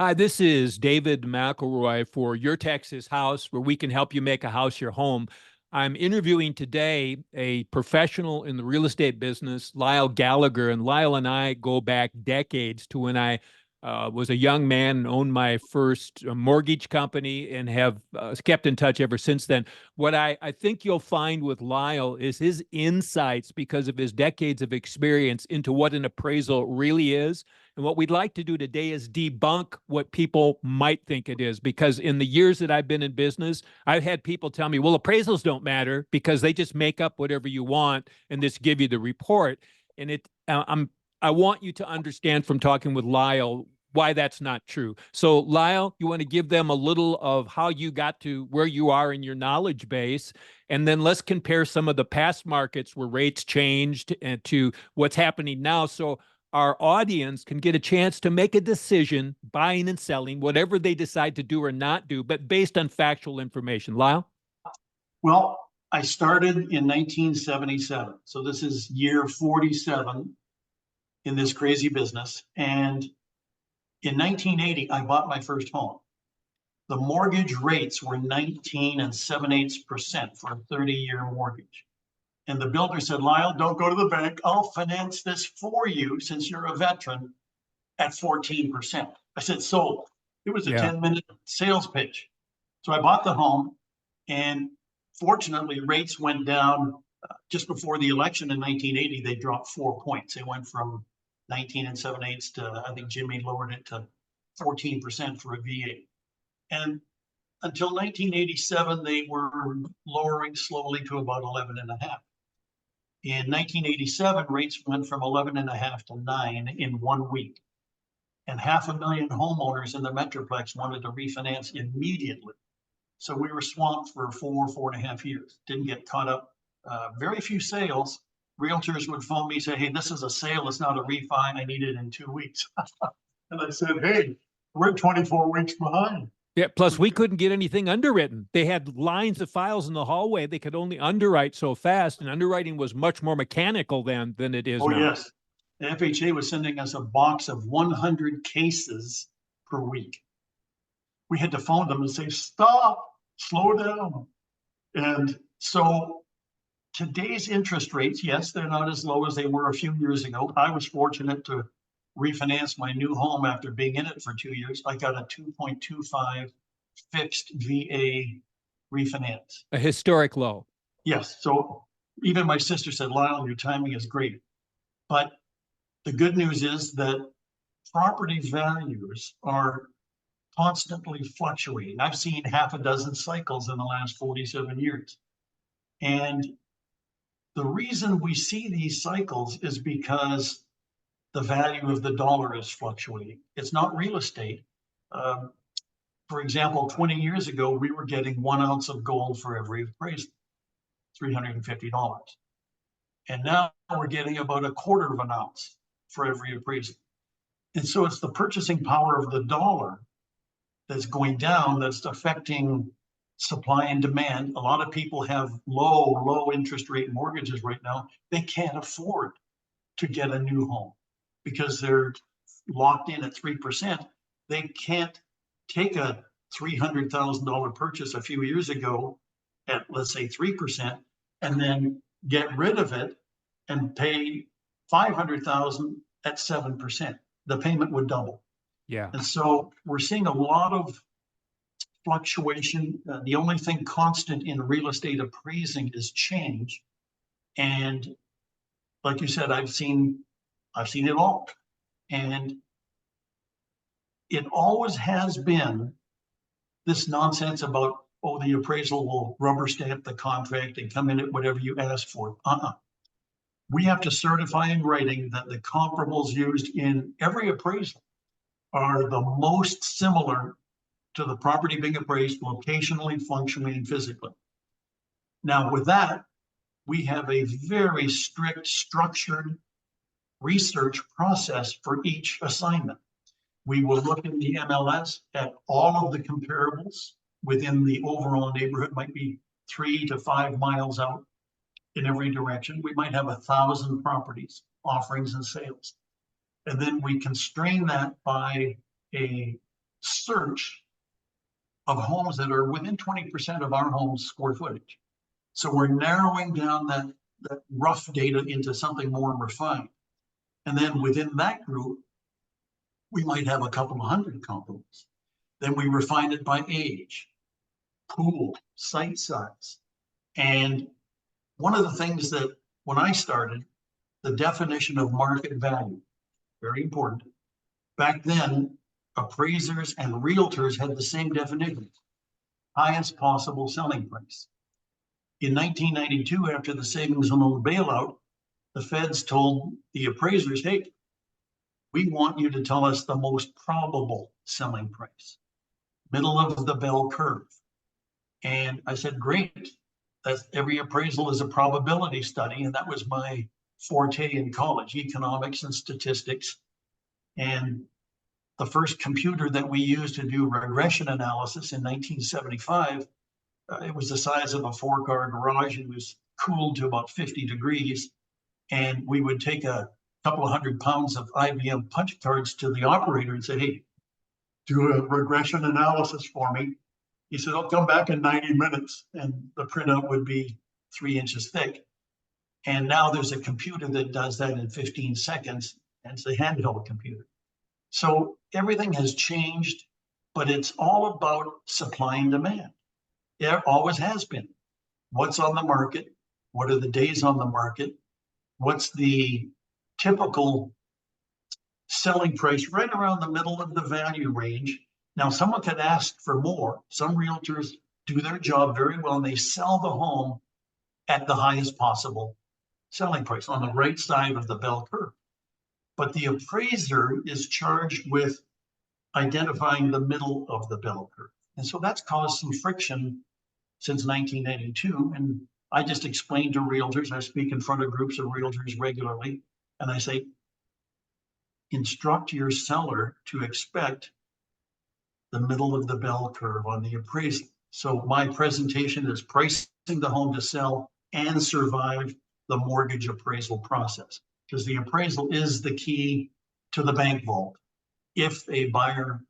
Hi, this is David McElroy for Your Texas House, where we can help you make a house your home. I'm interviewing today a professional in the real estate business, Lyle Gallagher, and Lyall and I go back decades to when I was a young man and owned my first mortgage company and have kept in touch ever since then. What I think you'll find with Lyle is his insights because of his decades of experience into what an appraisal really is. And what we'd like to do today is debunk what people might think it is. Because in the years that I've been in business, I've had people tell me, well, appraisals don't matter because they just make up whatever you want and just give you the report. And I want you to understand from talking with Lyle why that's not true. So, Lyle, you want to give them a little of how you got to where you are in your knowledge base, and then let's compare some of the past markets where rates changed and to what's happening now. So our audience can get a chance to make a decision, buying and selling, whatever they decide to do or not do, but based on factual information. Lyle? Well, I started in 1977. So this is year 47 in this crazy business. And in 1980, I bought my first home. The mortgage rates were 19 and 7/8% for a 30-year mortgage. And the builder said, Lyle, don't go to the bank. I'll finance this for you since you're a veteran at 14%. I said, sold. It was a Yeah. 10-minute sales pitch. So I bought the home, and fortunately, rates went down just before the election in 1980. They dropped 4 points. They went from 19 and 7/8 to, I think Jimmy lowered it to 14% for a VA. And until 1987, they were lowering slowly to about 11.5. In 1987, rates went from 11.5 to 9 in 1 week. And 500,000 homeowners in the Metroplex wanted to refinance immediately. So we were swamped for 4.5 years. Didn't get caught up. Very few sales. Realtors would phone me, say, hey, this is a sale. It's not a refi. I need it in 2 weeks. And I said, hey, we're 24 weeks behind. Yeah. Plus, we couldn't get anything underwritten. They had lines of files in the hallway. They could only underwrite so fast, and underwriting was much more mechanical then than it is Oh, now. yes. The FHA was sending us a box of 100 cases per week. We had to phone them and say, stop, slow down. And so today's interest rates, yes, they're not as low as they were a few years ago. I was fortunate to refinance my new home after being in it for 2 years. I got a 2.25 fixed VA refinance. A historic low. Yes. So even my sister said, Lyle, your timing is great. But the good news is that property values are constantly fluctuating. I've seen half a dozen cycles in the last 47 years. And the reason we see these cycles is because the value of the dollar is fluctuating. It's not real estate. For example, 20 years ago, we were getting 1 ounce of gold for every appraisal, $350. And now we're getting about 1/4 of an ounce for every appraisal. And so it's the purchasing power of the dollar that's going down that's affecting supply and demand. A lot of people have low interest rate mortgages right now. They can't afford to get a new home because they're locked in at 3%. They can't take a $300,000 purchase a few years ago at, let's say, 3% and then get rid of it and pay 500,000 at 7%. The payment would double. Yeah. And so we're seeing a lot of fluctuation. The only thing constant in real estate appraising is change. And like you said, I've seen it all. And it always has been this nonsense about, oh, the appraisal will rubber stamp the contract and come in at whatever you ask for. We have to certify in writing that the comparables used in every appraisal are the most similar to the property being appraised locationally, functionally, and physically. Now, with that, we have a very strict, structured research process for each assignment. We will look in the MLS at all of the comparables within the overall neighborhood, might be 3 to 5 miles out in every direction. We might have 1,000 properties, offerings, and sales. And then we constrain that by a search of homes that are within 20% of our home's square footage. So we're narrowing down that rough data into something more refined. And then within that group, we might have a couple of hundred comparables. Then we refine it by age, pool, site size. And one of the things that when I started, the definition of market value, very important. Back then, appraisers and realtors had the same definition, highest possible selling price. In 1992, after the savings and loan bailout, the feds told the appraisers, hey, we want you to tell us the most probable selling price, middle of the bell curve. And I said, great. That's, every appraisal is a probability study. And that was my forte in college, economics and statistics. And the first computer that we used to do regression analysis in 1975, it was the size of a 4-car garage. It was cooled to about 50 degrees. And we would take a couple of 100 pounds of IBM punch cards to the operator and say, hey, do a regression analysis for me. He said, I'll come back in 90 minutes. And the printout would be 3 inches thick. And now there's a computer that does that in 15 seconds. And it's a handheld computer. So everything has changed, but it's all about supply and demand. It always has been. What's on the market? What are the days on the market? What's the typical selling price right around the middle of the value range? Now, someone could ask for more. Some realtors do their job very well, and they sell the home at the highest possible selling price on the right side of the bell curve. But the appraiser is charged with identifying the middle of the bell curve. And so that's caused some friction since 1992. And I just explained to realtors, I speak in front of groups of realtors regularly, and I say, instruct your seller to expect the middle of the bell curve on the appraisal. So my presentation is pricing the home to sell and survive the mortgage appraisal process, because the appraisal is the key to the bank vault if a buyer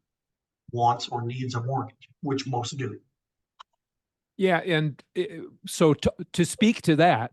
wants or needs a mortgage, which most do. Yeah, and so to speak to that,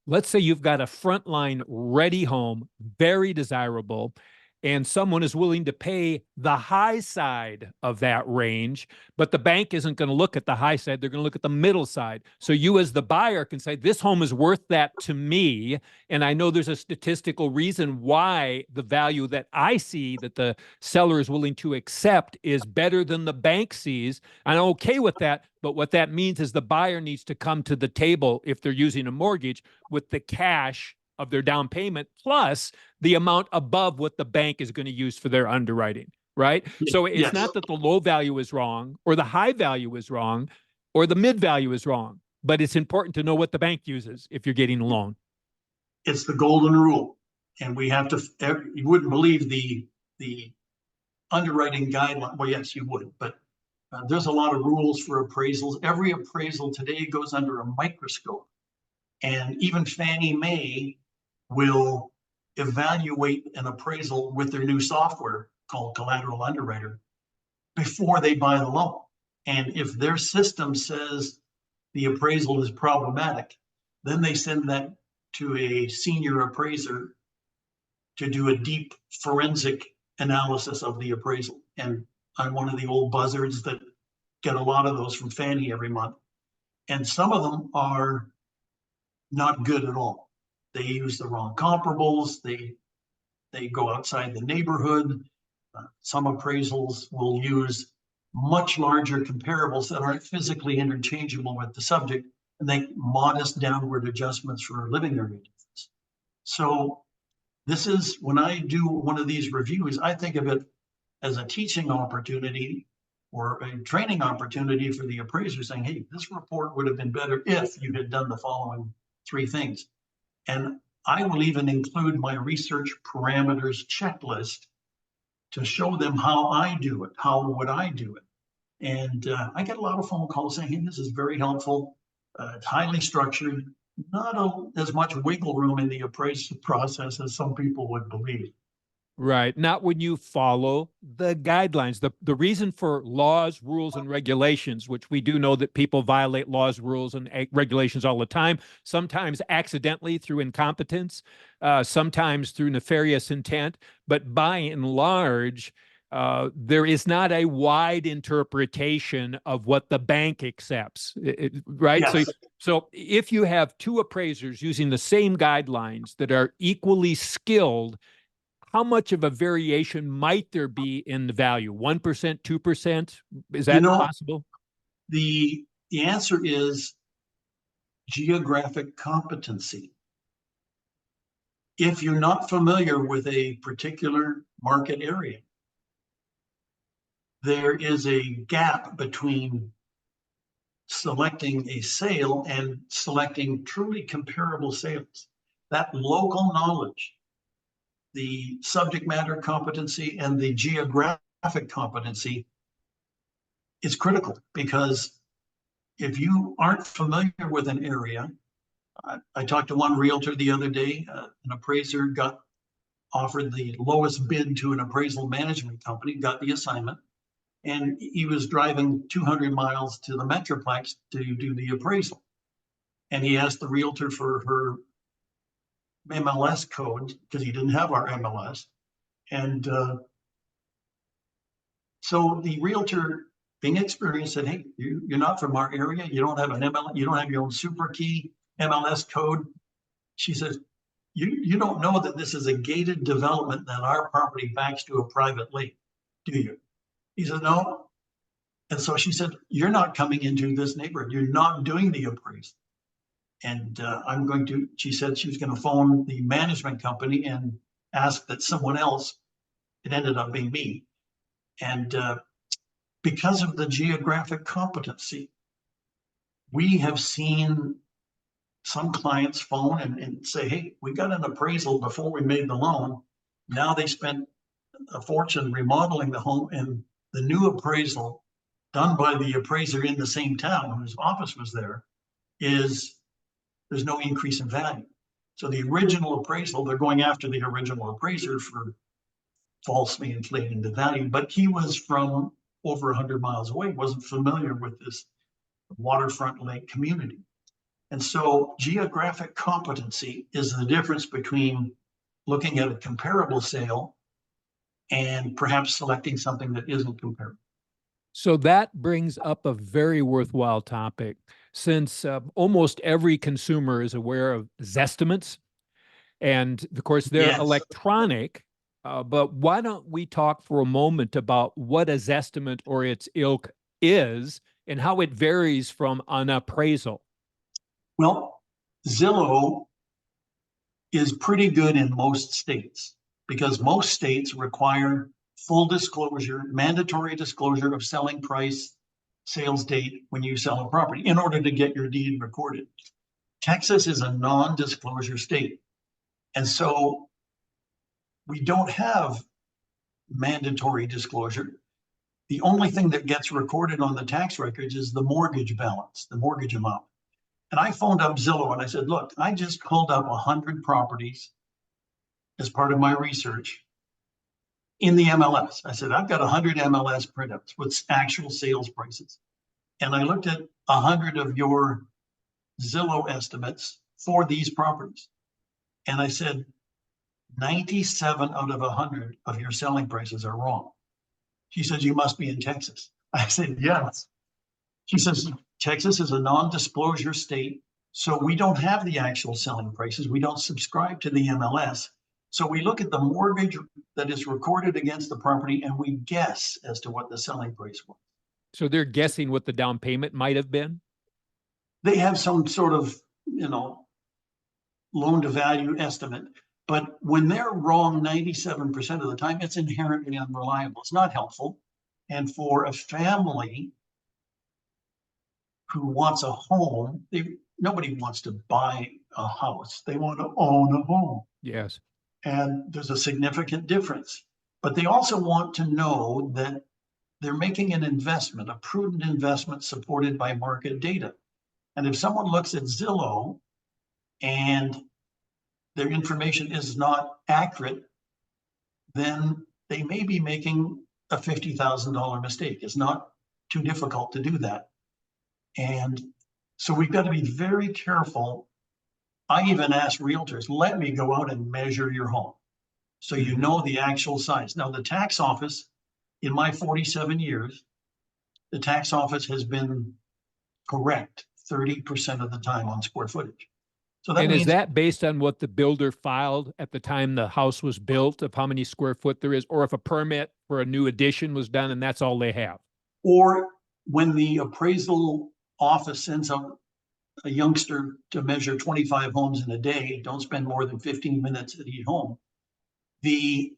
let's say you've got a frontline ready home, very desirable, and someone is willing to pay the high side of that range, but the bank isn't going to look at the high side. They're going to look at the middle side. So you as the buyer can say, this home is worth that to me. And I know there's a statistical reason why the value that I see that the seller is willing to accept is better than the bank sees. I'm okay with that. But what that means is the buyer needs to come to the table, if they're using a mortgage, with the cash of their down payment plus the amount above what the bank is going to use for their underwriting, right? So it's not that the low value is wrong or the high value is wrong or the mid value is wrong, but it's important to know what the bank uses if you're getting a loan. It's the golden rule. And we have to, you wouldn't believe the underwriting guideline. Well, yes, you would, but there's a lot of rules for appraisals. Every appraisal today goes under a microscope. And even Fannie Mae will evaluate an appraisal with their new software called Collateral Underwriter before they buy the loan. And if their system says the appraisal is problematic, then they send that to a senior appraiser to do a deep forensic analysis of the appraisal. And I'm one of the old buzzards that get a lot of those from Fannie every month. And some of them are not good at all. They use the wrong comparables. They go outside the neighborhood. Some appraisals will use much larger comparables that aren't physically interchangeable with the subject, and make modest downward adjustments for living area difference. So this is, when I do one of these reviews, I think of it as a teaching opportunity or a training opportunity for the appraiser, saying, hey, this report would have been better if you had done the following 3 things. And I will even include my research parameters checklist to show them how I do it. How would I do it? And I get a lot of phone calls saying, hey, this is very helpful. It's highly structured, not as much wiggle room in the appraisal process as some people would believe. Right. Not when you follow the guidelines. The reason for laws, rules, and regulations, which we do know that people violate laws, rules, and regulations all the time, sometimes accidentally through incompetence, sometimes through nefarious intent. But by and large, there is not a wide interpretation of what the bank accepts, right? Yes. So if you have two appraisers using the same guidelines that are equally skilled, how much of a variation might there be in the value? 1%, 2%? Is You that know, possible? the answer is geographic competency. If you're not familiar with a particular market area, there is a gap between selecting a sale and selecting truly comparable sales. That local knowledge, the subject matter competency, and the geographic competency is critical, because if you aren't familiar with an area, I talked to one realtor the other day, an appraiser got offered the lowest bid to an appraisal management company, got the assignment, and he was driving 200 miles to the Metroplex to do the appraisal. And he asked the realtor for her MLS code because he didn't have our MLS. And so the realtor, being experienced, said, "Hey, you're not from our area. You don't have an MLS. You don't have your own super key MLS code." She says, you don't know that this is a gated development that our property backs to a private lake, do you?" He said, "No." And so she said, "You're not coming into this neighborhood. You're not doing the appraisal." And she said she was going to phone the management company and ask that someone else, it ended up being me. And because of the geographic competency, we have seen some clients phone and say, "Hey, we got an appraisal before we made the loan. Now they spent a fortune remodeling the home, and the new appraisal done by the appraiser in the same town whose office was there is there's no increase in value." So the original appraisal, they're going after the original appraiser for falsely inflating the value, but he was from over 100 miles away, wasn't familiar with this waterfront lake community. And so geographic competency is the difference between looking at a comparable sale and perhaps selecting something that isn't comparable. So that brings up a very worthwhile topic, since almost every consumer is aware of Zestimates. And of course, they're Yes. electronic. But why don't we talk for a moment about what a Zestimate or its ilk is and how it varies from an appraisal? Well, Zillow is pretty good in most states because most states require full disclosure, mandatory disclosure of selling price, sales date when you sell a property in order to get your deed recorded. Texas is a non-disclosure state. And so we don't have mandatory disclosure. The only thing that gets recorded on the tax records is the mortgage balance, the mortgage amount. And I phoned up Zillow and I said, "Look, I just called up 100 properties as part of my research in the MLS. I said, I've got 100 MLS printouts with actual sales prices. And I looked at 100 of your Zillow estimates for these properties. And I said, 97 out of 100 of your selling prices are wrong." She says, "You must be in Texas." I said, "Yes." She says, "Texas is a non-disclosure state, so we don't have the actual selling prices. We don't subscribe to the MLS. So we look at the mortgage that is recorded against the property and we guess as to what the selling price was." So they're guessing what the down payment might have been? They have some sort of, loan to value estimate. But when they're wrong 97% of the time, it's inherently unreliable. It's not helpful. And for a family who wants a home, nobody wants to buy a house. They want to own a home. Yes. And there's a significant difference. But they also want to know that they're making an investment, a prudent investment supported by market data. And if someone looks at Zillow and their information is not accurate, then they may be making a $50,000 mistake. It's not too difficult to do that. And so we've got to be very careful. I even ask realtors, let me go out and measure your home so you know the actual size. Now, the tax office, in my 47 years, the tax office has been correct 30% of the time on square footage. So that And means, is that based on what the builder filed at the time the house was built, of how many square foot there is, or if a permit for a new addition was done and that's all they have? or when the appraisal office sends out a youngster to measure 25 homes in a day, don't spend more than 15 minutes at each home, the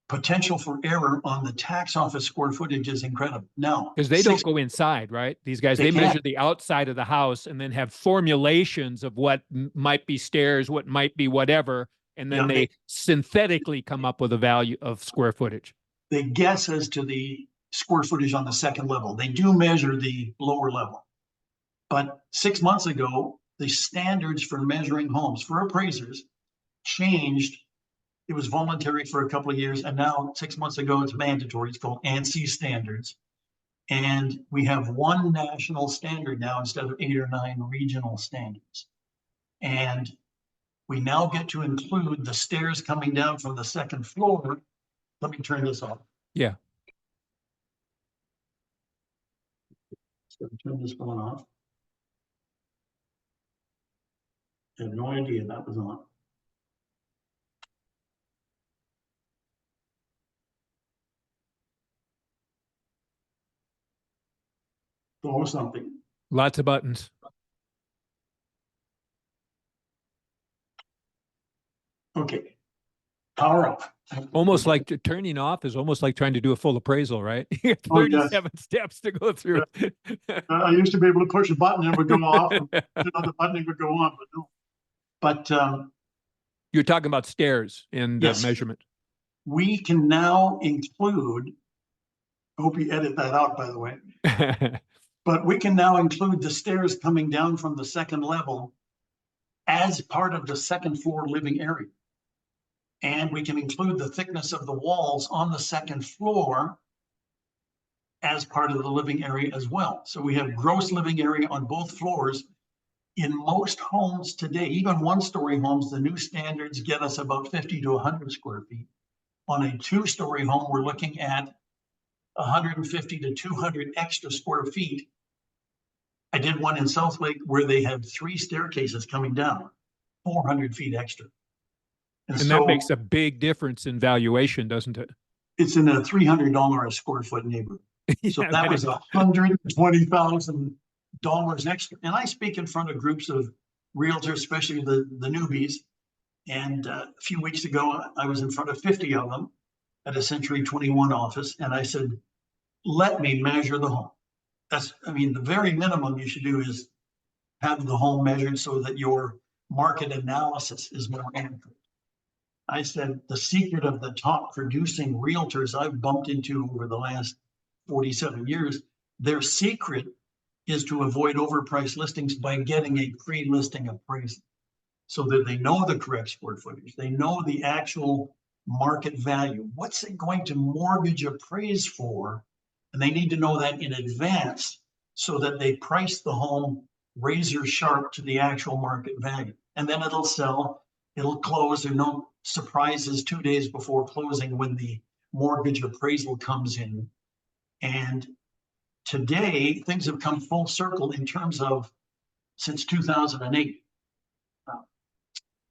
potential for error on the tax office square footage is incredible. Now, Because they don't go inside, right? These guys, they measure the outside of the house and then have formulations of what might be stairs, what might be whatever, and then they synthetically come up with a value of square footage. They guess as to the square footage on the second level. They do measure the lower level. But 6 months ago, the standards for measuring homes for appraisers changed. It was voluntary for a couple of years, and now 6 months ago, it's mandatory. It's called ANSI standards. And we have one national standard now instead of 8 or 9 regional standards. And we now get to include the stairs coming down from the second floor. Let me turn this off. Yeah. So turn this one off. I have no idea that was on. Or something. Lots of buttons. Okay. Power off. Almost like turning off is almost like trying to do a full appraisal, right? You have 37 steps to go through. I used to be able to push a button and it would go off. The button would go on, but no. But you're talking about stairs and yes, measurement. We can now include, I hope you edit that out, by the way. But we can now include the stairs coming down from the second level as part of the second floor living area. And we can include the thickness of the walls on the second floor as part of the living area as well. So we have gross living area on both floors. In most homes today, even one-story homes, the new standards get us about 50 to 100 square feet. On a two-story home, we're looking at 150 to 200 extra square feet. I did one in Southlake where they had 3 staircases coming down, 400 feet extra. And so, that makes a big difference in valuation, doesn't it? It's in a $300 a square foot neighborhood. Yeah, so that was $120,000 extra. And I speak in front of groups of realtors, especially the newbies. And a few weeks ago, I was in front of 50 of them at a Century 21 office. And I said, let me measure the home. That's, I mean, the very minimum you should do is have the home measured so that your market analysis is more accurate. I said, the secret of the top producing realtors I've bumped into over the last 47 years, their secret is to avoid overpriced listings by getting a pre-listing appraisal so that they know the correct square footage. They know the actual market value. What's it going to mortgage appraise for? And they need to know that in advance so that they price the home razor sharp to the actual market value. And then it'll sell, it'll close. There are no surprises 2 days before closing when the mortgage appraisal comes in. And today, things have come full circle in terms of since 2008.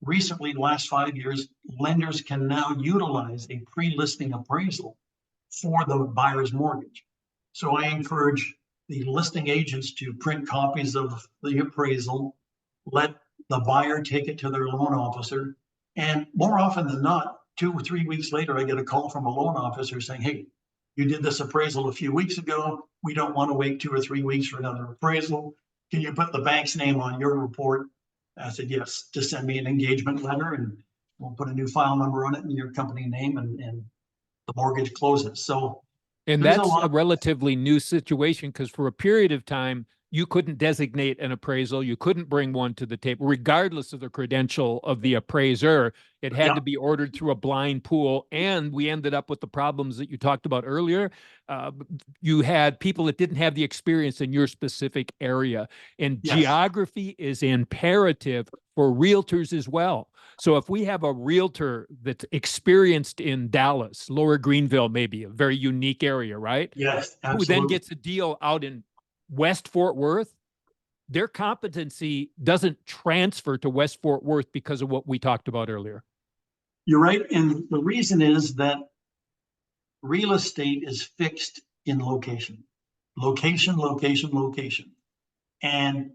Recently, the last 5 years, lenders can now utilize a pre-listing appraisal for the buyer's mortgage. So I encourage the listing agents to print copies of the appraisal, let the buyer take it to their loan officer. And more often than not, 2 or 3 weeks later, I get a call from a loan officer saying, hey, you did this appraisal a few weeks ago. We don't want to wait 2 or 3 weeks for another appraisal. Can you put the bank's name on your report? I said, yes, just send me an engagement letter and we'll put a new file number on it and your company name and the mortgage closes. So, and that's a relatively new situation because for a period of time, you couldn't designate an appraisal. You couldn't bring one to the table, regardless of the credential of the appraiser. It had to be ordered through a blind pool. And we ended up with the problems that you talked about earlier. You had people that didn't have the experience in your specific area. And geography is imperative for realtors as well. So if we have a realtor that's experienced in Dallas, Lower Greenville, maybe a very unique area, right? Yes, absolutely. Who then gets a deal out in West Fort Worth, their competency doesn't transfer to West Fort Worth because of what we talked about earlier. You're right. And the reason is that real estate is fixed in location. Location, location, location. And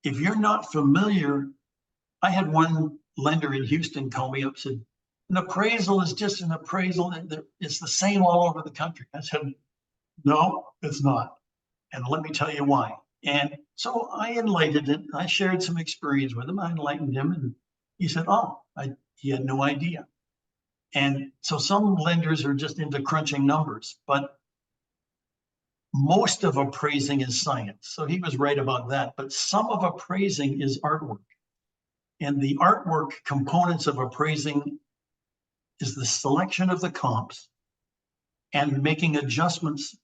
if you're not familiar, I had one lender in Houston call me up and said, an appraisal is just an appraisal. It's the same all over the country. I said, no, it's not. And let me tell you why. And so I enlightened it. I shared some experience with him. I enlightened him. And he said, oh, he had no idea. And so some lenders are just into crunching numbers, but most of appraising is science. So he was right about that. But some of appraising is artwork. And the artwork components of appraising is the selection of the comps and making adjustments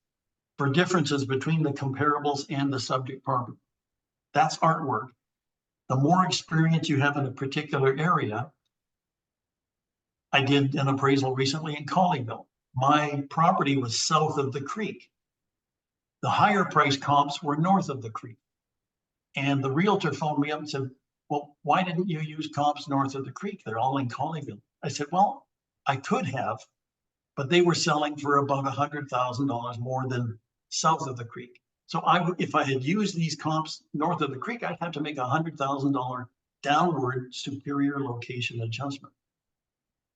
for differences between the comparables and the subject property. That's artwork. The more experience you have in a particular area, I did an appraisal recently in Colleyville. My property was south of the creek. The higher price comps were north of the creek. And the realtor phoned me up and said, well, why didn't you use comps north of the creek? They're all in Colleyville. I said, well, I could have, but they were selling for about $100,000 more than south of the creek. So if I had used these comps north of the creek, I'd have to make a $100,000 downward superior location adjustment.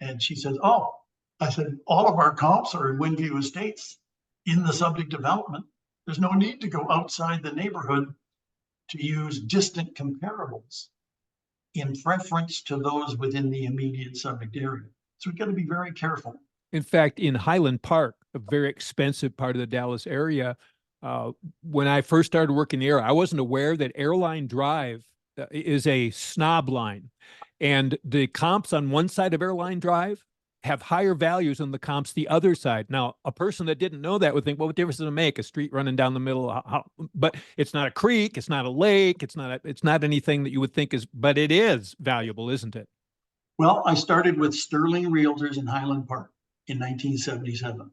And she says, oh, I said, all of our comps are in Windview Estates in the subject development. There's no need to go outside the neighborhood to use distant comparables in preference to those within the immediate subject area. So we've got to be very careful. In fact, in Highland Park, a very expensive part of the Dallas area, when I first started working the area, I wasn't aware that Airline Drive is a snob line. And the comps on one side of Airline Drive have higher values than the comps the other side. Now, a person that didn't know that would think, well, what difference does it make? A street running down the middle, but it's not a creek, it's not a lake, it's not anything that you would think is, but it is valuable, isn't it? Well, I started with Sterling Realtors in Highland Park in 1977.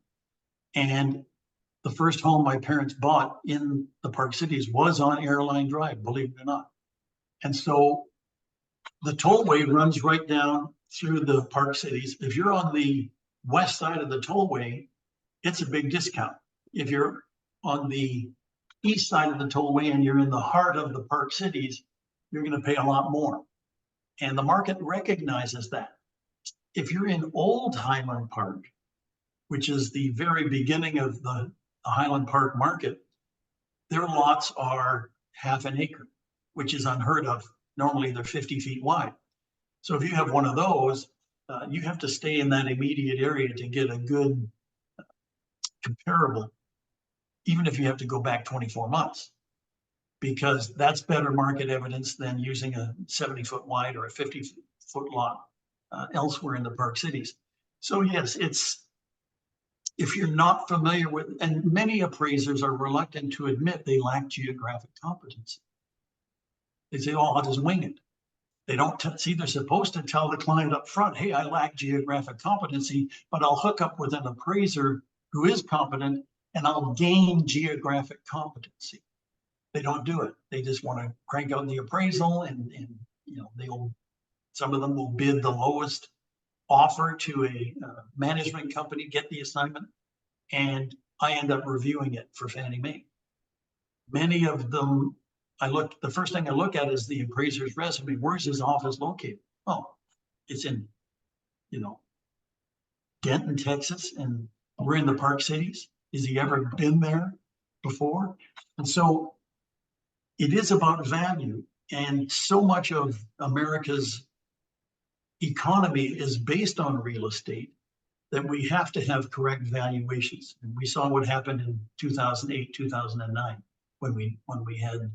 And the first home my parents bought in the Park Cities was on Airline Drive, believe it or not. And so the tollway runs right down through the Park Cities. If you're on the west side of the tollway, it's a big discount. If you're on the east side of the tollway and you're in the heart of the Park Cities, you're going to pay a lot more. And the market recognizes that. If you're in Old Highland Park, which is the very beginning of the Highland Park market, their lots are half an acre, which is unheard of. Normally they're 50 feet wide. So if you have one of those, you have to stay in that immediate area to get a good comparable, even if you have to go back 24 months, because that's better market evidence than using a 70-foot wide or a 50-foot lot elsewhere in the Park Cities. So yes, if you're not familiar with, and many appraisers are reluctant to admit they lack geographic competency. They say, oh, I'll just wing it. They don't see, they're supposed to tell the client up front, hey, I lack geographic competency, but I'll hook up with an appraiser who is competent and I'll gain geographic competency. They don't do it. They just want to crank out the appraisal and you know, some of them will bid the lowest offer to a management company, get the assignment, and I end up reviewing it for Fannie Mae. Many of them, the first thing I look at is the appraiser's resume. Where's his office located? Oh, it's in, Denton, Texas, and we're in the Park Cities. Has he ever been there before? And so it is about value. And so much of America's economy is based on real estate that we have to have correct valuations. And we saw what happened in 2008, 2009, when we had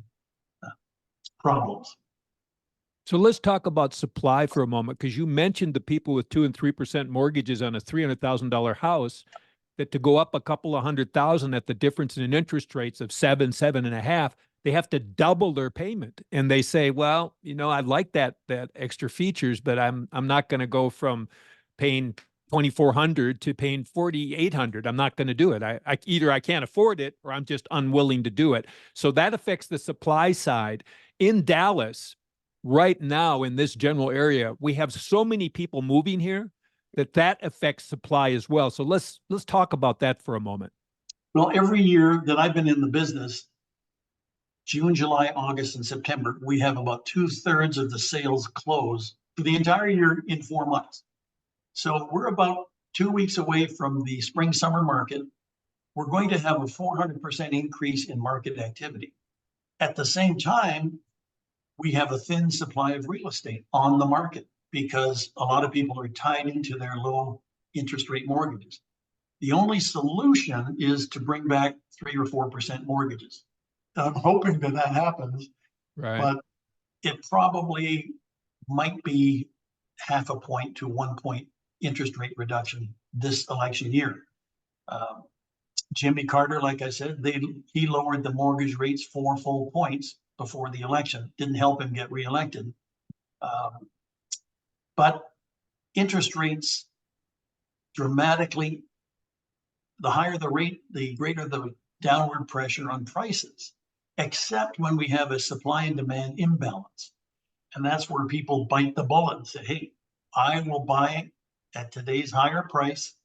problems. So let's talk about supply for a moment, because you mentioned the people with 2 and 3% mortgages on a $300,000 house, that to go up a couple of $100,000 at the difference in interest rates of 7.5, they have to double their payment. And they say, well, I'd like that extra features, but I'm not going to go from paying $2,400 to paying $4,800. I'm not going to do it. Either I can't afford it or I'm just unwilling to do it. So that affects the supply side. In Dallas, right now in this general area, we have so many people moving here that affects supply as well. So let's talk about that for a moment. Well, every year that I've been in the business, June, July, August, and September, we have about 2/3 of the sales close for the entire year in 4 months. So we're about 2 weeks away from the spring summer market. We're going to have a 400% increase in market activity. At the same time, we have a thin supply of real estate on the market because a lot of people are tied into their low interest rate mortgages. The only solution is to bring back 3 or 4% mortgages. I'm hoping that happens, Right. but it probably might be 0.5 point to 1 point interest rate reduction this election year. Jimmy Carter, like I said, he lowered the mortgage rates 4 full points before the election. Didn't help him get reelected. But interest rates dramatically, the higher the rate, the greater the downward pressure on prices, except when we have a supply and demand imbalance. And that's where people bite the bullet and say, hey, I will buy at today's higher price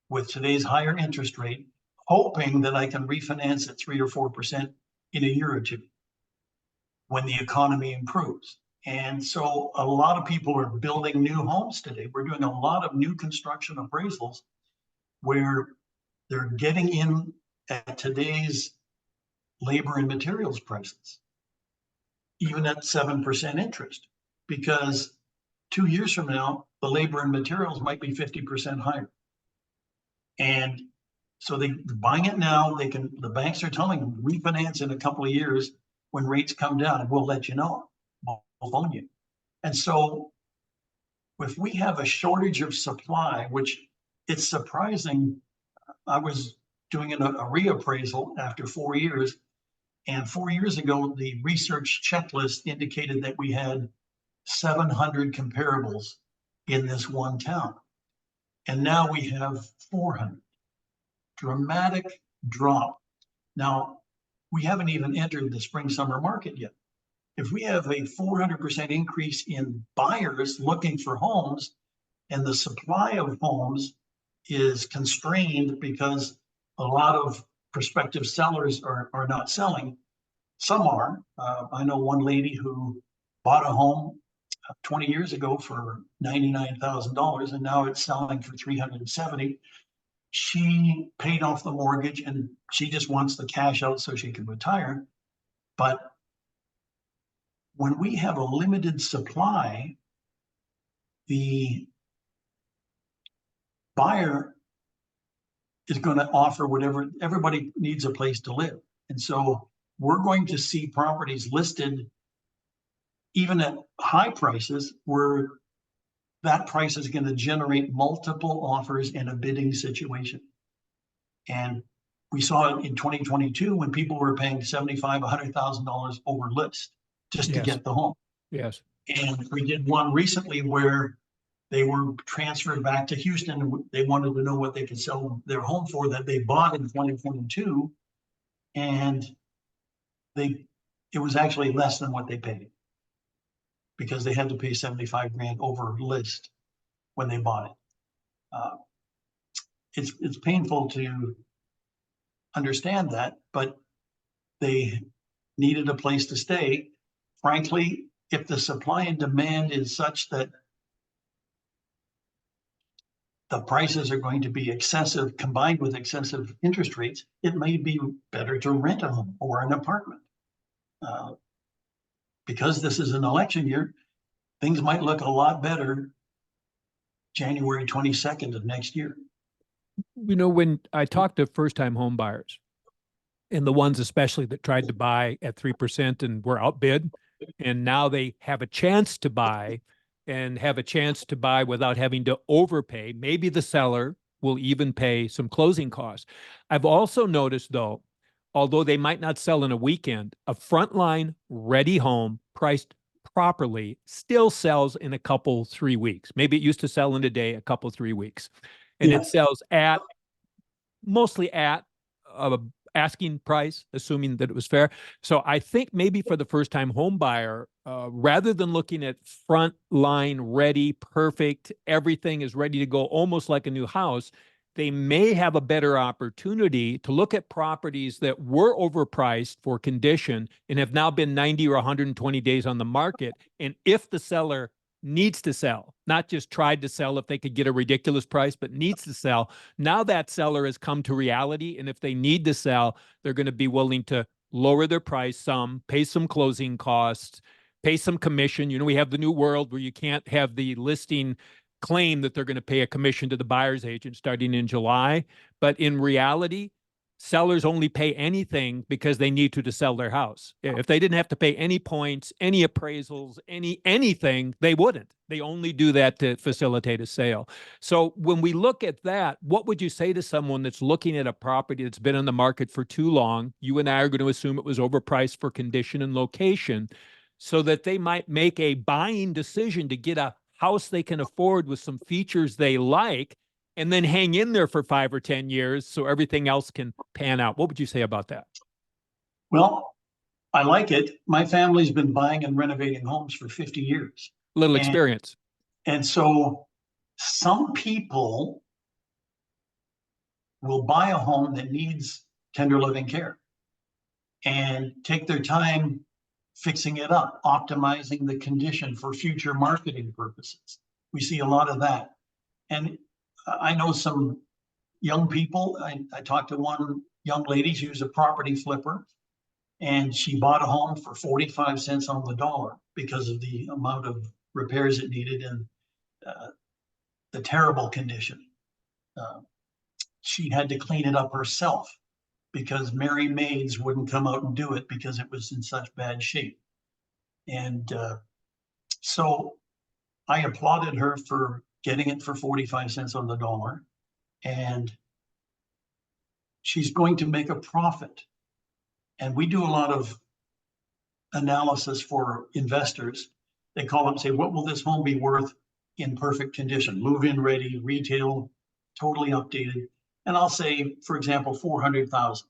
with today's higher interest rate, hoping that I can refinance at 3 or 4% in a year or two when the economy improves. And so a lot of people are building new homes today. We're doing a lot of new construction appraisals where they're getting in at today's labor and materials prices, even at 7% interest, because 2 years from now, the labor and materials might be 50% higher. And so they're buying it now. The banks are telling them refinance in a couple of years when rates come down, and we'll let you know. We'll phone you. And so if we have a shortage of supply, which it's surprising, I was doing a reappraisal after 4 years, and 4 years ago, the research checklist indicated that we had 700 comparables in this one town. And now we have 400. Dramatic drop. Now, we haven't even entered the spring summer market yet. If we have a 400% increase in buyers looking for homes and the supply of homes is constrained because a lot of prospective sellers are not selling, some are. I know one lady who bought a home 20 years ago for $99,000 and now it's selling for $370,000. She paid off the mortgage and she just wants the cash out so she can retire. But when we have a limited supply, the buyer is going to offer whatever. Everybody needs a place to live. And so we're going to see properties listed even at high prices where that price is going to generate multiple offers in a bidding situation. And we saw it in 2022 when people were paying $75,000, $100,000 over list just to get the home. Yes. And we did one recently where they were transferred back to Houston. They wanted to know what they could sell their home for that they bought in 2022. And it was actually less than what they paid because they had to pay $75,000 over list when they bought it. It's painful to understand that, but they needed a place to stay. Frankly, if the supply and demand is such that the prices are going to be excessive combined with excessive interest rates, it may be better to rent a home or an apartment. Because this is an election year, things might look a lot better January 22nd of next year. When I talk to first-time home buyers, and the ones especially that tried to buy at 3% and were outbid. And now they have a chance to buy and have a chance to buy without having to overpay. Maybe the seller will even pay some closing costs. I've also noticed, though, although they might not sell in a weekend, a frontline ready home priced properly still sells in a couple, 3 weeks. Maybe it used to sell in a day, a couple, 3 weeks. And it Yes. sells at mostly at a asking price, assuming that it was fair. So I think maybe for the first time home buyer, rather than looking at front line ready, perfect, everything is ready to go, almost like a new house, they may have a better opportunity to look at properties that were overpriced for condition and have now been 90 or 120 days on the market. And if the seller needs to sell, not just tried to sell if they could get a ridiculous price, but needs to sell, now that seller has come to reality. And if they need to sell, they're going to be willing to lower their price some, pay some closing costs, pay some commission. You know, we have the new world where you can't have the listing claim that they're going to pay a commission to the buyer's agent starting in July. But in reality, sellers only pay anything because they need to sell their house. If they didn't have to pay any points, any appraisals, anything, they wouldn't. They only do that to facilitate a sale. So when we look at that, what would you say to someone that's looking at a property that's been on the market for too long? You and I are going to assume it was overpriced for condition and location, so that they might make a buying decision to get a house they can afford with some features they like, and then hang in there for 5 or 10 years so everything else can pan out. What would you say about that? Well, I like it. My family's been buying and renovating homes for 50 years. Little And, experience. and so some people will buy a home that needs tender living care and take their time fixing it up, optimizing the condition for future marketing purposes. We see a lot of that. And I know some young people. I talked to one young lady. She was a property flipper, and she bought a home for 45 cents on the dollar because of the amount of repairs it needed and the terrible condition. She had to clean it up herself because Mary Maids wouldn't come out and do it because it was in such bad shape. And so I applauded her for getting it for 45 cents on the dollar. And she's going to make a profit. And we do a lot of analysis for investors. They call up and say, what will this home be worth in perfect condition? Move-in ready, retail, totally updated. And I'll say, for example, 400,000.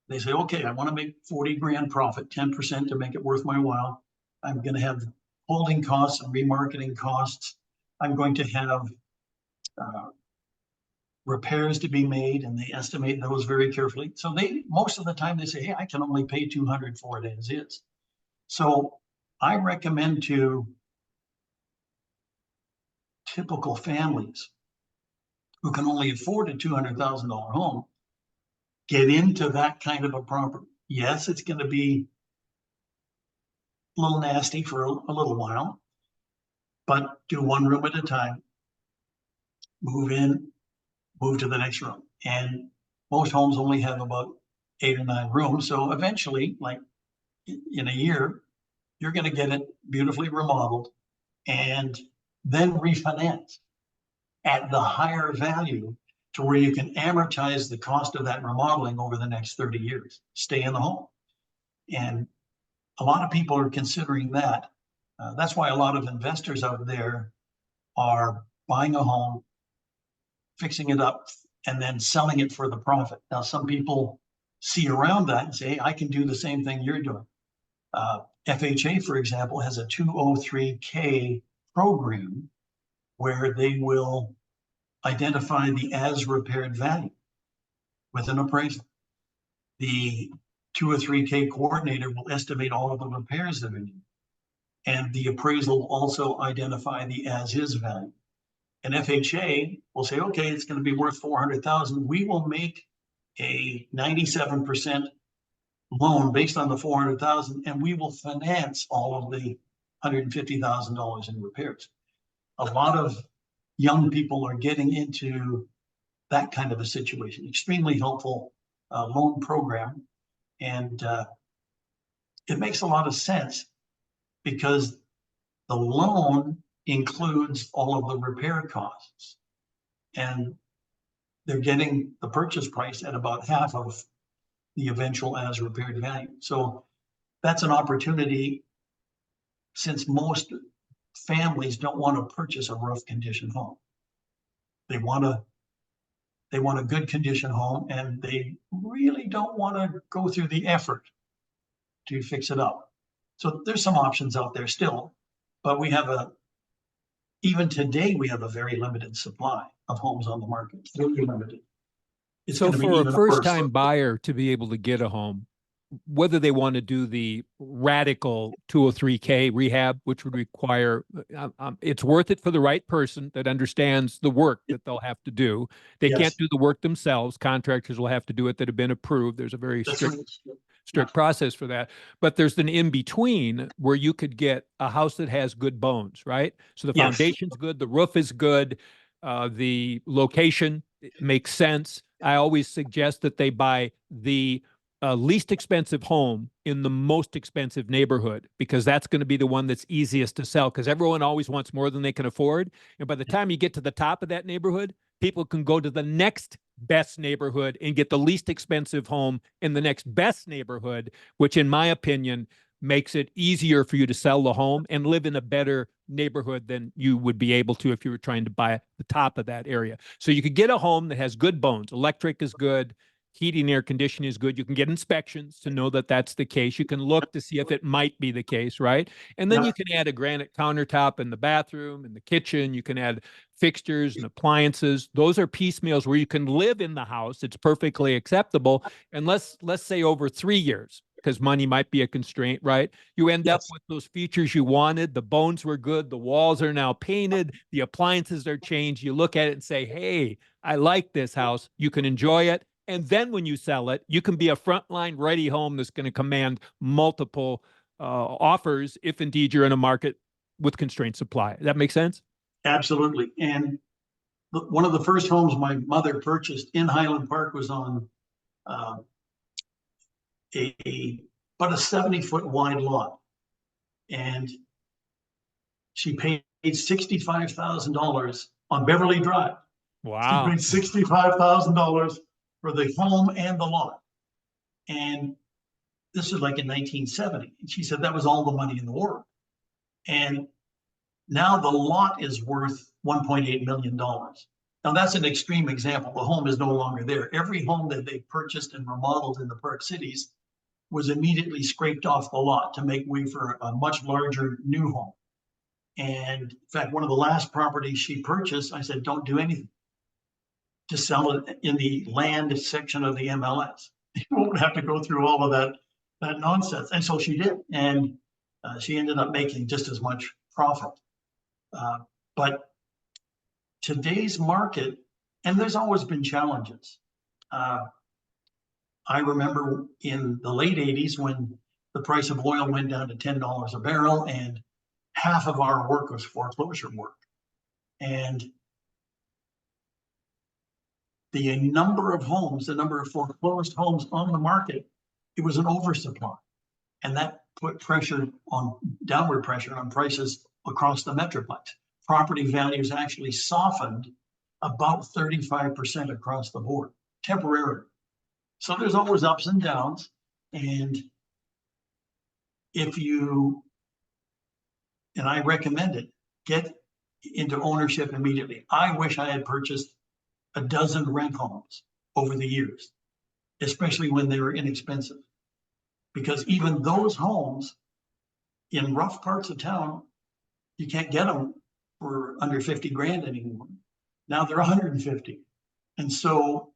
They say, okay, I want to make 40 grand profit, 10% to make it worth my while. I'm going to have holding costs and remarketing costs. I'm going to have repairs to be made, and they estimate those very carefully. So most of the time they say, hey, I can only pay 200 for it as is. So I recommend to typical families who can only afford a $200,000 home, get into that kind of a property. Yes, it's going to be a little nasty for a little while, but do one room at a time, move in, move to the next room. And most homes only have about 8 or 9 rooms. So eventually, like in a year, you're going to get it beautifully remodeled and then refinance at the higher value to where you can amortize the cost of that remodeling over the next 30 years, stay in the home. And a lot of people are considering that. That's why a lot of investors out there are buying a home, fixing it up, and then selling it for the profit. Now, some people see around that and say, hey, I can do the same thing you're doing. FHA, for example, has a 203K program where they will identify the as repaired value with an appraisal. The 203K coordinator will estimate all of the repairs that are needed. And the appraisal will also identify the as is value. And FHA will say, okay, it's going to be worth 400,000. We will make a 97% loan based on the 400,000, and we will finance all of the $150,000 in repairs. A lot of young people are getting into that kind of a situation. Extremely helpful loan program. And it makes a lot of sense because the loan includes all of the repair costs. And they're getting the purchase price at about half of the eventual as repaired value. So that's an opportunity, since most families don't want to purchase a rough condition home. They want a good condition home, and they really don't want to go through the effort to fix it up. So there's some options out there still, but even today, we have a very limited supply of homes on the market, really limited. It's So going to be for a even first-time worse. buyer to be able to get a home, whether they want to do the radical 203K rehab, which would require, it's worth it for the right person that understands the work that they'll have to do. They Yes, can't do the work themselves. Contractors will have to do it that have been approved. There's a very that's strict right. strict process for that. But there's an in-between where you could get a house that has good bones, right? So the Yes, foundation's good, the roof is good, the location makes sense. I always suggest that they buy the least expensive home in the most expensive neighborhood, because that's going to be the one that's easiest to sell, because everyone always wants more than they can afford. And by the time you get to the top of that neighborhood, people can go to the next best neighborhood and get the least expensive home in the next best neighborhood, which in my opinion makes it easier for you to sell the home and live in a better neighborhood than you would be able to if you were trying to buy the top of that area. So you could get a home that has good bones. Electric is good. Heating, air conditioning is good. You can get inspections to know that that's the case. You can look to see if it might be the case, right? And then you can add a granite countertop in the bathroom, in the kitchen. You can add fixtures and appliances. Those are piecemeals where you can live in the house. It's perfectly acceptable. And let's say over 3 years, because money might be a constraint, right? You end up with those features you wanted. The bones were good. The walls are now painted. The appliances are changed. You look at it and say, hey, I like this house. You can enjoy it. And then when you sell it, you can be a frontline ready home that's going to command multiple offers if indeed you're in a market with constrained supply. That makes sense? absolutely. And one of the first homes my mother purchased in Highland Park was on uh, about a 70-foot wide lot. And she paid $65,000 on Beverly Drive. She Wow. paid $65,000 for the home and the lot. And this was like in 1970. And she said that was all the money in the world. And now the lot is worth $1.8 million. Now that's an extreme example. The home is no longer there. Every home that they purchased and remodeled in the Park Cities was immediately scraped off the lot to make way for a much larger new home. And in fact, one of the last properties she purchased, I said, don't do anything. Just sell it in the land section of the MLS. You won't have to go through all of that nonsense. And so she did. And she ended up making just as much profit. But today's market, and there's always been challenges. I remember in the late 80s when the price of oil went down to $10 a barrel, and half of our work was foreclosure work. And the number of homes, the number of foreclosed homes on the market, it was an oversupply. And that put downward pressure on prices across the Metroplex. Property values actually softened about 35% across the board, temporarily. So there's always ups and downs. And I recommend it, get into ownership immediately. I wish I had purchased a dozen rent homes over the years, especially when they were inexpensive. Because even those homes in rough parts of town, you can't get them for under 50 grand anymore. Now they're 150. And so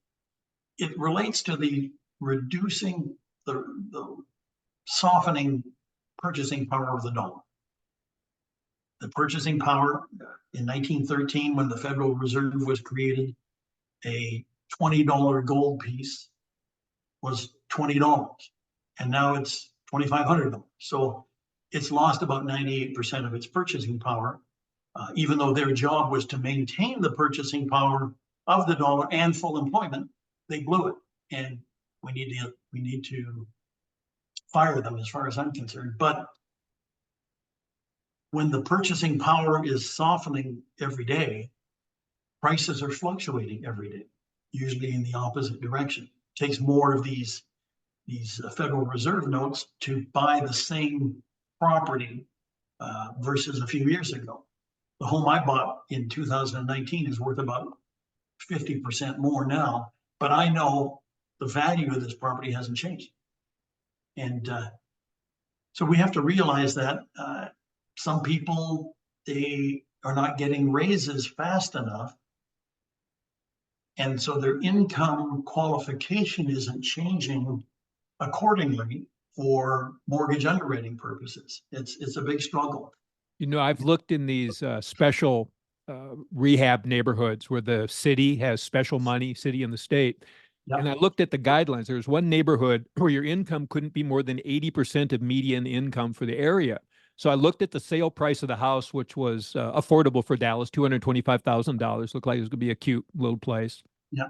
it relates to the reducing the softening purchasing power of the dollar. The purchasing power in 1913, when the Federal Reserve was created, a $20 gold piece was $20. And now it's $2,500. So it's lost about 98% of its purchasing power, even though their job was to maintain the purchasing power of the dollar and full employment. They blew it. And we need to fire them as far as I'm concerned. But when the purchasing power is softening every day, prices are fluctuating every day, usually in the opposite direction. It takes more of these Federal Reserve notes to buy the same property versus a few years ago. The home I bought in 2019 is worth about 50% more now, but I know the value of this property hasn't changed. And so we have to realize that some people, they are not getting raises fast enough. And so their income qualification isn't changing accordingly for mortgage underwriting purposes. It's a big struggle. You know, I've looked in these special rehab neighborhoods where the city has special money, city and the state. Yep. And I looked at the guidelines. There's one neighborhood where your income couldn't be more than 80% of median income for the area. So I looked at the sale price of the house, which was affordable for Dallas, $225,000. Looked like it was going to be a cute little place. Yeah.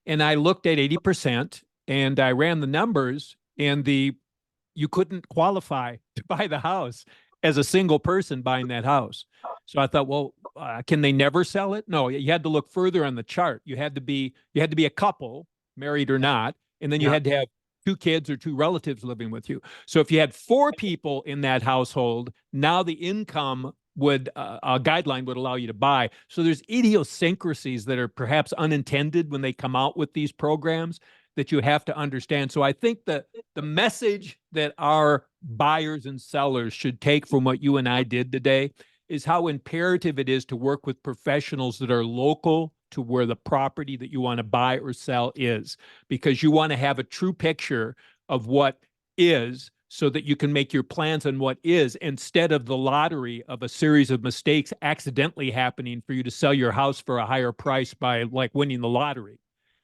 And I looked at 80% and I ran the numbers, and you couldn't qualify to buy the house as a single person buying that house. So I thought, well, can they never sell it? No, you had to look further on the chart. You had to be a couple, married or not, and then you had to have 2 kids or 2 relatives living with you. So if you had 4 people in that household, now the income would a guideline would allow you to buy. So there's idiosyncrasies that are perhaps unintended when they come out with these programs that you have to understand. So I think that the message that our buyers and sellers should take from what you and I did today is how imperative it is to work with professionals that are local to where the property that you want to buy or sell is, because you want to have a true picture of what is so that you can make your plans on what is, instead of the lottery of a series of mistakes accidentally happening for you to sell your house for a higher price by like winning the lottery.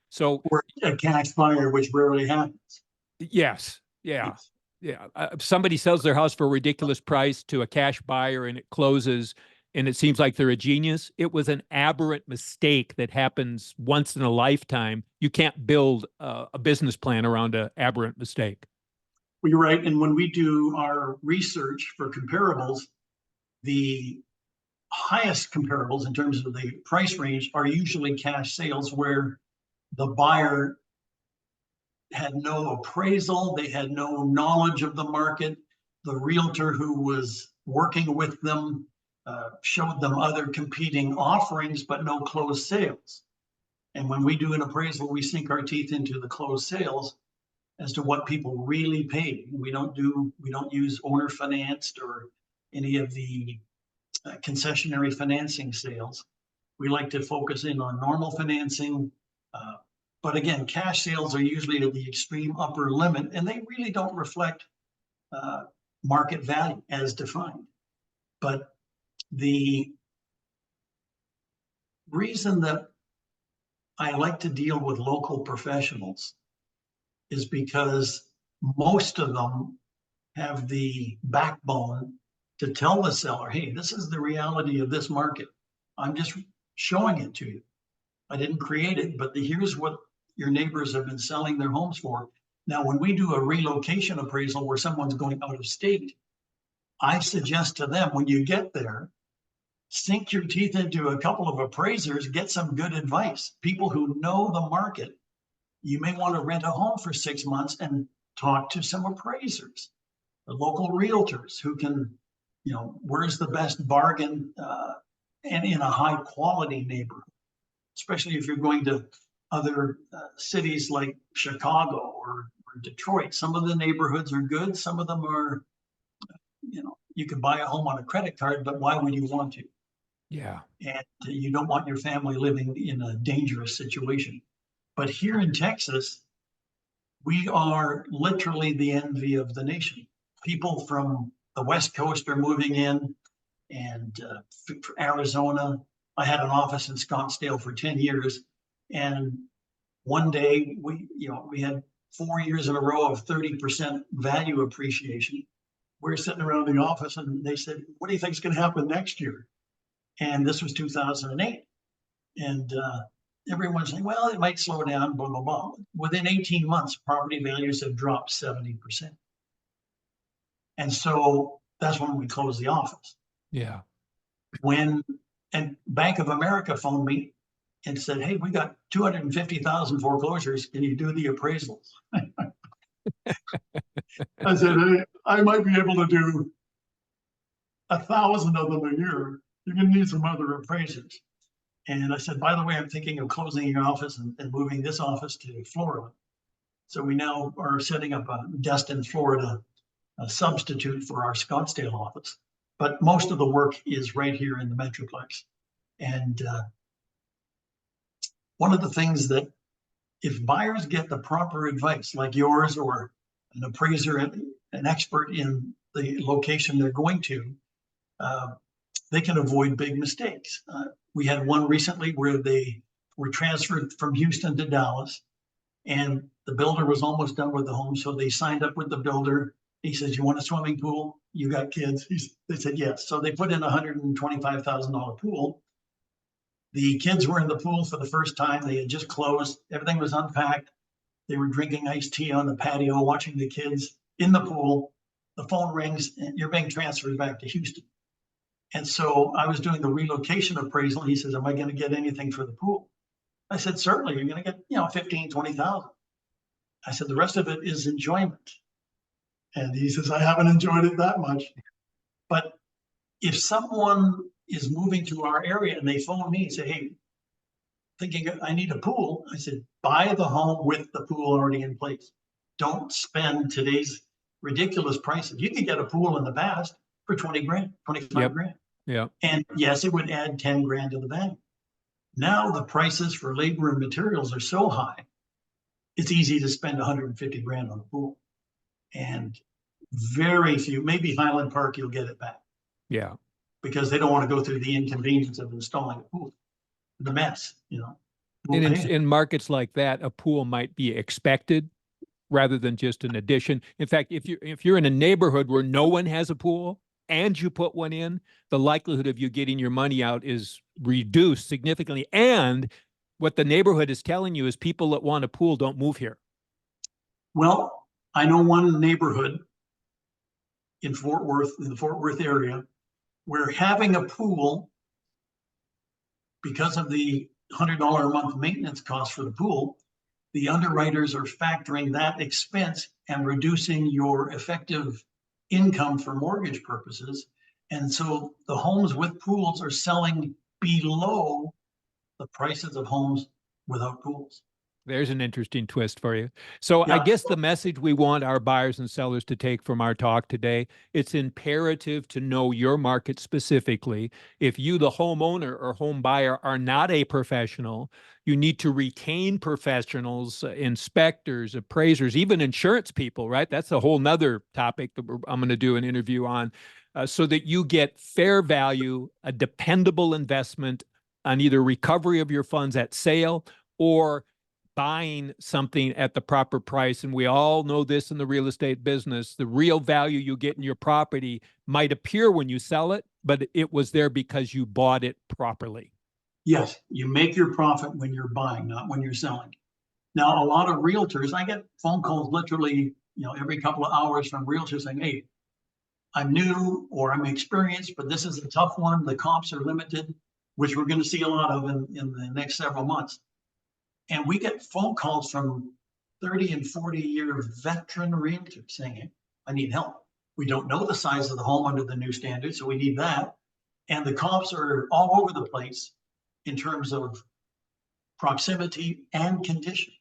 So, or a cash buyer, which rarely happens. Yes. Yeah. Yeah. Somebody sells their house for a ridiculous price to a cash buyer and it closes and it seems like they're a genius. It was an aberrant mistake that happens once in a lifetime. You can't build a business plan around an aberrant mistake. Well, you're right. And when we do our research for comparables, the highest comparables in terms of the price range are usually cash sales where the buyer had no appraisal, they had no knowledge of the market. The realtor who was working with them showed them other competing offerings, but no closed sales. And when we do an appraisal, we sink our teeth into the closed sales as to what people really paid. We don't use owner financed or any of the concessionary financing sales. We like to focus in on normal financing. But again, cash sales are usually at the extreme upper limit, and they really don't reflect market value as defined. But the reason that I like to deal with local professionals is because most of them have the backbone to tell the seller, hey, this is the reality of this market. I'm just showing it to you. I didn't create it, but here's what your neighbors have been selling their homes for. Now, when we do a relocation appraisal where someone's going out of state, I suggest to them, when you get there, sink your teeth into a couple of appraisers, get some good advice. People who know the market. You may want to rent a home for 6 months and talk to some appraisers, the local realtors who can, where's the best bargain and in a high quality neighborhood, especially if you're going to other cities like Chicago or Detroit. Some of the neighborhoods are good. Some of them are, you can buy a home on a credit card, but why would you want to? Yeah. And you don't want your family living in a dangerous situation. But here in Texas, we are literally the envy of the nation. People from the West Coast are moving in, and Arizona. I had an office in Scottsdale for 10 years. And one day we had 4 years in a row of 30% value appreciation. We were sitting around the office and they said, what do you think is going to happen next year? And this was 2008. And everyone's saying, well, it might slow down, blah, blah, blah. Within 18 months, property values have dropped 70%. And so that's when we closed the office. Yeah. And Bank of America phoned me and said, hey, we got 250,000 foreclosures. Can you do the appraisals? I said, hey, I might be able to do 1,000 of them a year. You're going to need some other appraisers. And I said, by the way, I'm thinking of closing your office and moving this office to Florida. So we now are setting up a Destin, Florida, a substitute for our Scottsdale office. But most of the work is right here in the Metroplex. And one of the things that if buyers get the proper advice, like yours or an appraiser, an expert in the location they're going to, they can avoid big mistakes. We had one recently where they were transferred from Houston to Dallas, and the builder was almost done with the home. So they signed up with the builder. He says, you want a swimming pool? You got kids? They said, yes. So they put in a $125,000 pool. The kids were in the pool for the first time. They had just closed. Everything was unpacked. They were drinking iced tea on the patio, watching the kids in the pool. The phone rings, and you're being transferred back to Houston. And so I was doing the relocation appraisal. He says, am I going to get anything for the pool? I said, certainly, you're going to get, 15, 20,000. I said, the rest of it is enjoyment. And he says, I haven't enjoyed it that much. But if someone is moving to our area and they phone me and say, hey, thinking I need a pool, I said, buy the home with the pool already in place. Don't spend today's ridiculous prices. You can get a pool in the past for 20 grand, 25 grand. Yeah. And yes, it would add 10 grand to the bank. Now the prices for labor and materials are so high, it's easy to spend 150 grand on a pool. And very few, maybe Highland Park, you'll get it back. Yeah. Because they don't want to go through the inconvenience of installing a pool. The mess, And in markets like that, a pool might be expected rather than just an addition. In fact, if you're in a neighborhood where no one has a pool and you put one in, the likelihood of you getting your money out is reduced significantly. And what the neighborhood is telling you is people that want a pool don't move here. Well, I know one neighborhood in Fort Worth, in the Fort Worth area, where having a pool, because of the $100 a month maintenance cost for the pool, the underwriters are factoring that expense and reducing your effective income for mortgage purposes. And so the homes with pools are selling below the prices of homes without pools. There's an interesting twist for you. So Yeah. I guess the message we want our buyers and sellers to take from our talk today, it's imperative to know your market specifically. If you, the homeowner or home buyer, are not a professional, you need to retain professionals, inspectors, appraisers, even insurance people, right? That's a whole nother topic that I'm going to do an interview on, so that you get fair value, a dependable investment on either recovery of your funds at sale or buying something at the proper price. And we all know this in the real estate business. The real value you get in your property might appear when you sell it, but it was there because you bought it properly. Yes, you make your profit when you're buying, not when you're selling. Now, a lot of realtors, I get phone calls literally, every couple of hours from realtors saying, hey, I'm new or I'm experienced, but this is a tough one. The comps are limited, which we're going to see a lot of in the next several months. And we get phone calls from 30 and 40-year veteran realtors saying, hey, I need help. We don't know the size of the home under the new standards, so we need that. And the comps are all over the place in terms of proximity and condition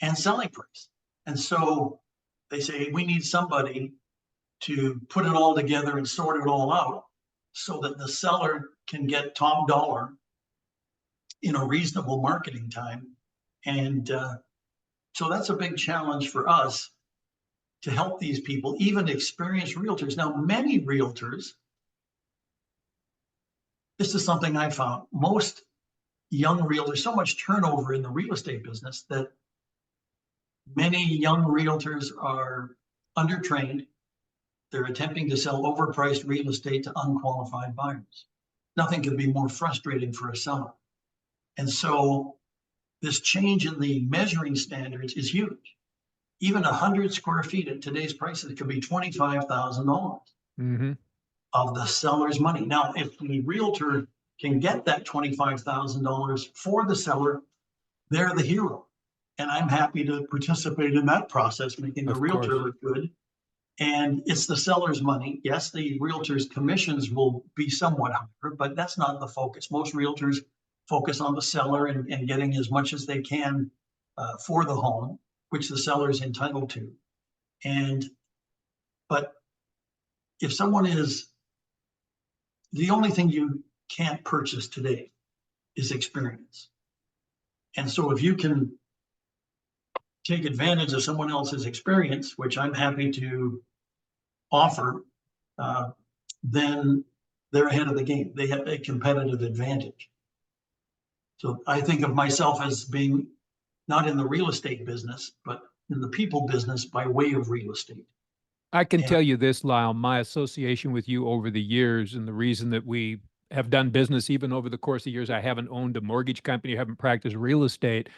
and selling price. And so they say, we need somebody to put it all together and sort it all out so that the seller can get top dollar in a reasonable marketing time. And so that's a big challenge for us to help these people, even experienced realtors. Now, many realtors, this is something I found, most young realtors, so much turnover in the real estate business that many young realtors are undertrained. They're attempting to sell overpriced real estate to unqualified buyers. Nothing could be more frustrating for a seller. And so this change in the measuring standards is huge. even 100 square feet at today's prices could be $25,000 Mm-hmm. of the seller's money. Now, if the realtor can get that $25,000 for the seller, they're the hero. And I'm happy to participate in that process, making the Of realtor course. look good. And it's the seller's money. Yes, the realtor's commissions will be somewhat higher, but that's not the focus. Most realtors focus on the seller and getting as much as they can for the home, which the seller is entitled to. But if someone is, the only thing you can't purchase today is experience. And so if you can take advantage of someone else's experience, which I'm happy to offer, then they're ahead of the game. They have a competitive advantage. So I think of myself as being not in the real estate business, but in the people business by way of real estate. I can And tell you this, Lyle, my association with you over the years and the reason that we have done business even over the course of years, I haven't owned a mortgage company, haven't practiced real estate,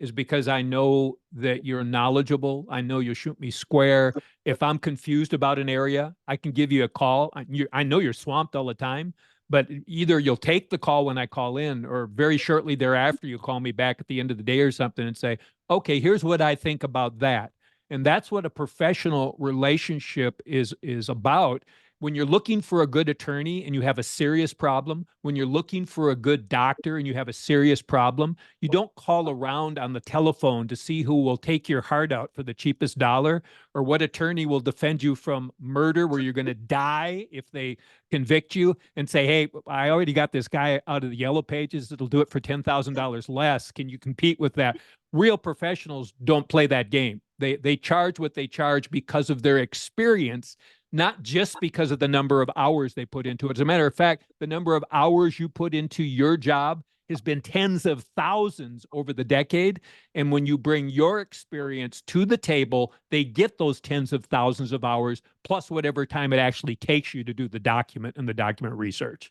is because I know that you're knowledgeable. I know you'll shoot me square. If I'm confused about an area, I can give you a call. I know you're swamped all the time, but either you'll take the call when I call in, or very shortly thereafter, you'll call me back at the end of the day or something and say, okay, here's what I think about that. And that's what a professional relationship is about. When you're looking for a good attorney and you have a serious problem, when you're looking for a good doctor and you have a serious problem, you don't call around on the telephone to see who will take your heart out for the cheapest dollar, or what attorney will defend you from murder where you're going to die if they convict you, and say, hey, I already got this guy out of the yellow pages that'll do it for $10,000 less. Can you compete with that? Real professionals don't play that game. They charge what they charge because of their experience, not just because of the number of hours they put into it. As a matter of fact, the number of hours you put into your job has been tens of thousands over the decade. And when you bring your experience to the table, they get those tens of thousands of hours plus whatever time it actually takes you to do the document and the document research.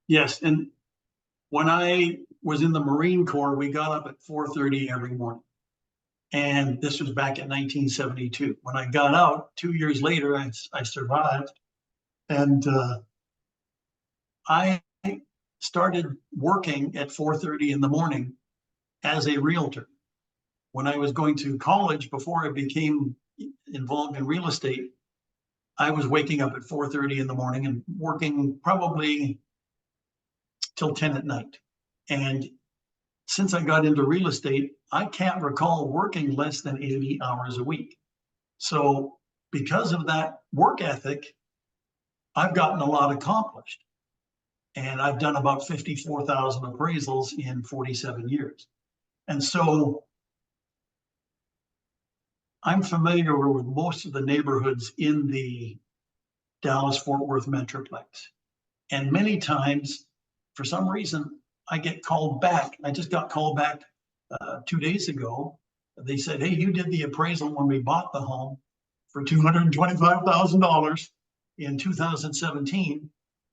yes, and when I was in the Marine Corps, we got up at 4:30 every morning. And this was back in 1972. When I got out, 2 years later, I survived. And I started working at 4:30 in the morning as a realtor. When I was going to college, before I became involved in real estate, I was waking up at 4:30 in the morning and working probably till 10 at night. And since I got into real estate, I can't recall working less than 80 hours a week. So because of that work ethic, I've gotten a lot accomplished. And I've done about 54,000 appraisals in 47 years. And so I'm familiar with most of the neighborhoods in the Dallas-Fort Worth Metroplex. And many times, for some reason, I get called back. I just got called back 2 days ago. They said, hey, you did the appraisal when we bought the home for $225,000 in 2017.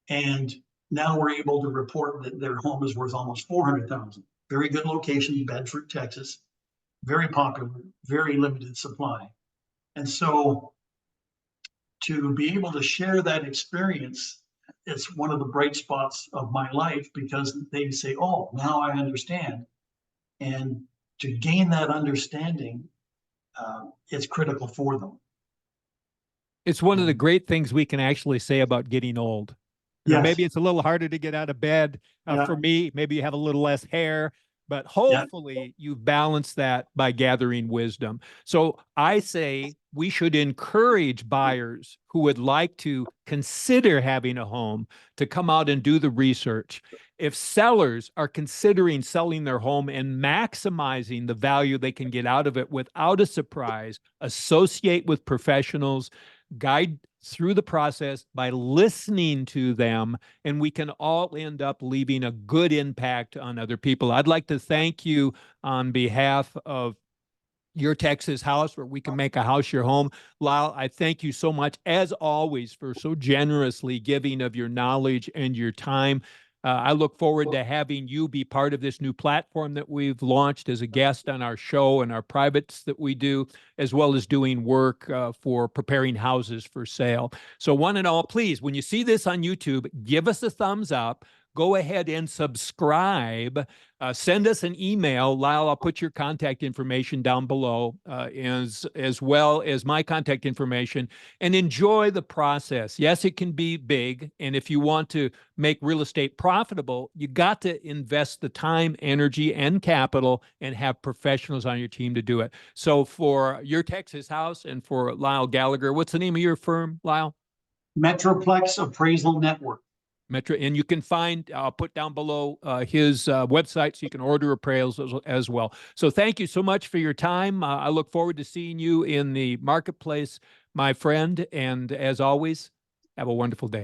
And now we're able to report that their home is worth almost $400,000. Very good location, Bedford, Texas. Very popular, very limited supply. And so to be able to share that experience, it's one of the bright spots of my life, because they say, oh, now I understand. And to gain that understanding, it's critical for them. It's one of the great things we can actually say about getting old. Yes. Maybe it's a little harder to get out of bed. Yeah. For me, maybe you have a little less hair, but hopefully you've balanced that by gathering wisdom. So I say we should encourage buyers who would like to consider having a home to come out and do the research. If sellers are considering selling their home and maximizing the value they can get out of it without a surprise, associate with professionals, guide through the process by listening to them, and we can all end up leaving a good impact on other people. I'd like to thank you on behalf of Your Texas House, where we can make a house your home. Lyle, I thank you so much, as always, for so generously giving of your knowledge and your time. I look forward to having you be part of this new platform that we've launched as a guest on our show and our privates that we do, as well as doing work for preparing houses for sale. So one and all, please, when you see this on YouTube, give us a thumbs up. Go ahead and subscribe. Send us an email. Lyle, I'll put your contact information down below, as well as my contact information, and enjoy the process. Yes, it can be big. And if you want to make real estate profitable, you got to invest the time, energy, and capital and have professionals on your team to do it. So for Your Texas House and for Lyle Gallagher, what's the name of your firm, Lyle? Metroplex Appraisal Network. Metro, and you can find, I'll put down below his website so you can order appraisals as well. So thank you so much for your time. I look forward to seeing you in the marketplace, my friend. And as always, have a wonderful day.